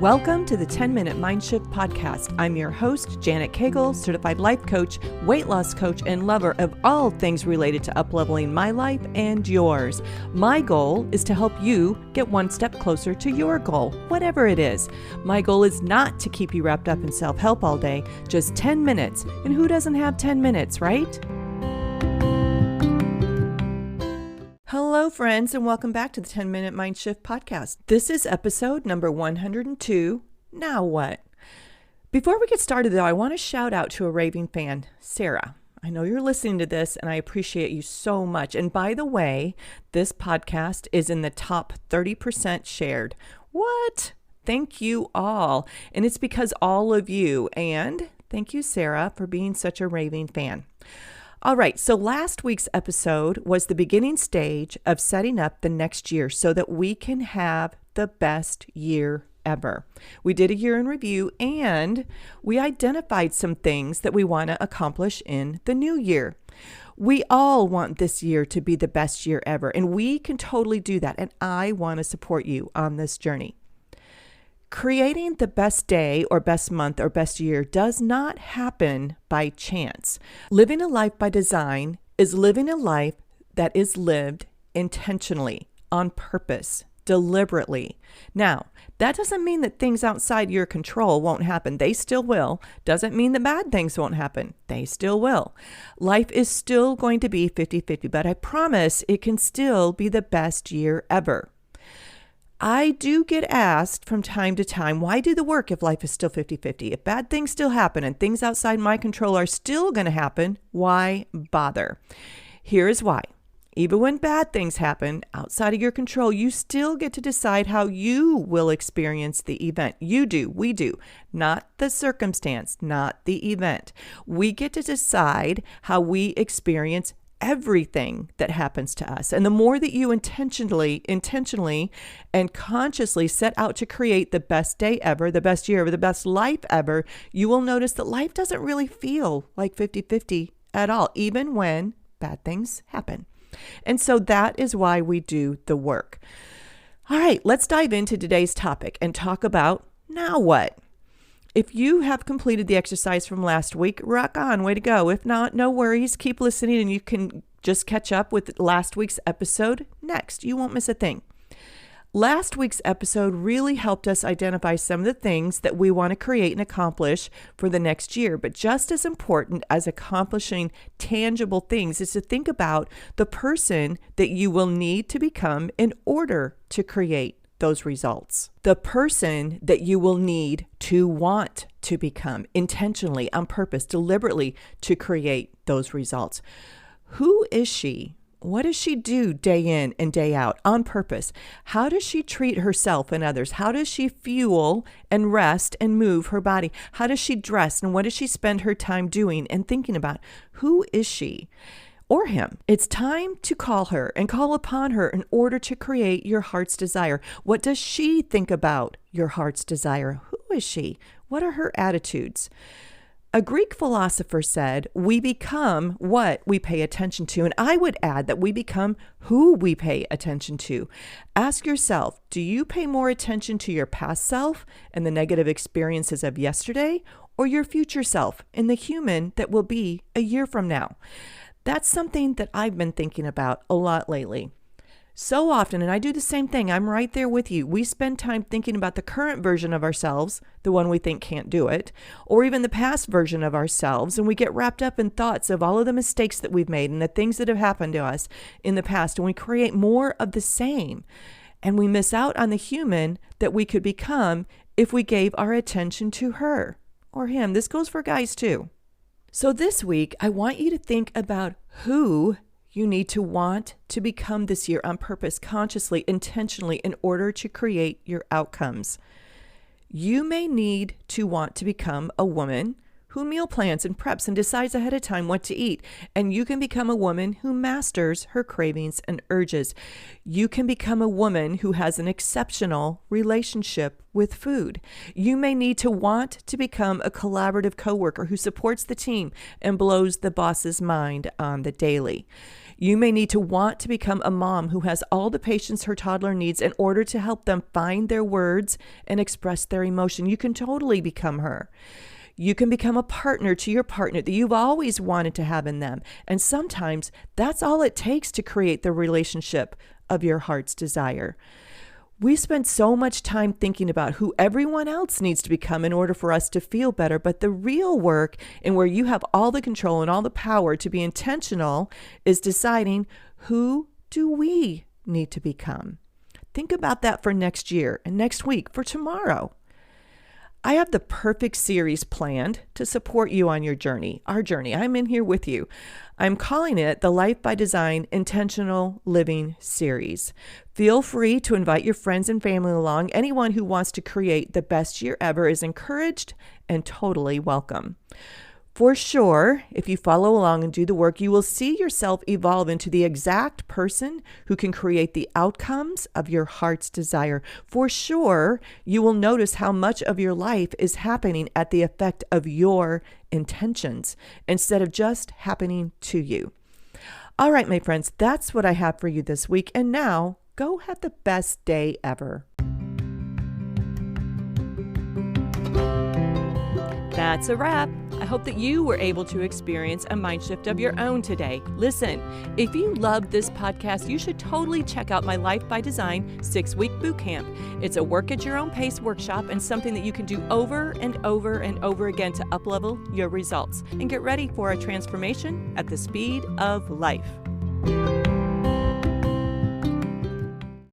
Welcome to the 10-Minute Mind Shift Podcast. I'm your host, Janet Cagle, certified life coach, weight loss coach, and lover of all things related to upleveling my life and yours. My goal is to help you get one step closer to your goal, whatever it is. My goal is not to keep you wrapped up in self-help all day, just 10 minutes. And who doesn't have 10 minutes, right? Hello, friends, and welcome back to the 10-Minute Mind Shift Podcast. This is episode number 102. Now what? Before we get started, though, I want to shout out to a raving fan, Sarah. I know you're listening to this, and I appreciate you so much. And by the way, this podcast is in the top 30% shared. What? Thank you all. And it's because all of you, and thank you, Sarah, for being such a raving fan. All right, so last week's episode was the beginning stage of setting up the next year so that we can have the best year ever. We did a year in review and we identified some things that we want to accomplish in the new year. We all want this year to be the best year ever, and we can totally do that. And I want to support you on this journey. Creating the best day or best month or best year does not happen by chance. Living a life by design is living a life that is lived intentionally, on purpose, deliberately. Now, that doesn't mean that things outside your control won't happen. They still will. Doesn't mean that bad things won't happen. They still will. Life is still going to be 50-50, but I promise it can still be the best year ever. I do get asked from time to time, why do the work if life is still 50-50? If bad things still happen and things outside my control are still going to happen, why bother? Here is why. Even when bad things happen outside of your control, you still get to decide how you will experience the event. You do, we do, not the circumstance, not the event. We get to decide how we experience everything that happens to us. And the more that you intentionally and consciously set out to create the best day ever, the best year ever, the best life ever, you will notice that life doesn't really feel like 50-50 at all, even when bad things happen. And so that is why we do the work. All right, let's dive into today's topic and talk about now what? If you have completed the exercise from last week, rock on, way to go. If not, no worries, keep listening and you can just catch up with last week's episode next. You won't miss a thing. Last week's episode really helped us identify some of the things that we want to create and accomplish for the next year. But just as important as accomplishing tangible things is to think about the person that you will need to become in order to create those results. The person that you will need to want to become intentionally, on purpose, deliberately to create those results. Who is she? What does she do day in and day out on purpose? How does she treat herself and others? How does she fuel and rest and move her body? How does she dress and what does she spend her time doing and thinking about? Who is she? Or him. It's time to call her and call upon her in order to create your heart's desire. What does she think about your heart's desire? Who is she? What are her attitudes? A Greek philosopher said, we become what we pay attention to. And I would add that we become who we pay attention to. Ask yourself, do you pay more attention to your past self and the negative experiences of yesterday, or your future self and the human that will be a year from now? That's something that I've been thinking about a lot lately. So often, and I do the same thing, I'm right there with you. We spend time thinking about the current version of ourselves, the one we think can't do it, or even the past version of ourselves, and we get wrapped up in thoughts of all of the mistakes that we've made and the things that have happened to us in the past, and we create more of the same. And we miss out on the human that we could become if we gave our attention to her or him. This goes for guys too. So this week, I want you to think about who you need to want to become this year on purpose, consciously, intentionally, in order to create your outcomes. You may need to want to become a woman who meal plans and preps and decides ahead of time what to eat. And you can become a woman who masters her cravings and urges. You can become a woman who has an exceptional relationship with food. You may need to want to become a collaborative coworker who supports the team and blows the boss's mind on the daily. You may need to want to become a mom who has all the patience her toddler needs in order to help them find their words and express their emotion. You can totally become her. You can become a partner to your partner that you've always wanted to have in them. And sometimes that's all it takes to create the relationship of your heart's desire. We spend so much time thinking about who everyone else needs to become in order for us to feel better, but the real work and where you have all the control and all the power to be intentional is deciding, who do we need to become? Think about that for next year and next week, for tomorrow. I have the perfect series planned to support you on your journey, our journey. I'm in here with you. I'm calling it the Life by Design Intentional Living Series. Feel free to invite your friends and family along. Anyone who wants to create the best year ever is encouraged and totally welcome. For sure, if you follow along and do the work, you will see yourself evolve into the exact person who can create the outcomes of your heart's desire. For sure, you will notice how much of your life is happening at the effect of your intentions instead of just happening to you. All right, my friends, that's what I have for you this week. And now, go have the best day ever. That's a wrap. I hope that you were able to experience a mind shift of your own today. Listen, if you love this podcast, you should totally check out my Life by Design 6-week boot camp. It's a work at your own pace workshop and something that you can do over and over and over again to uplevel your results and get ready for a transformation at the speed of life.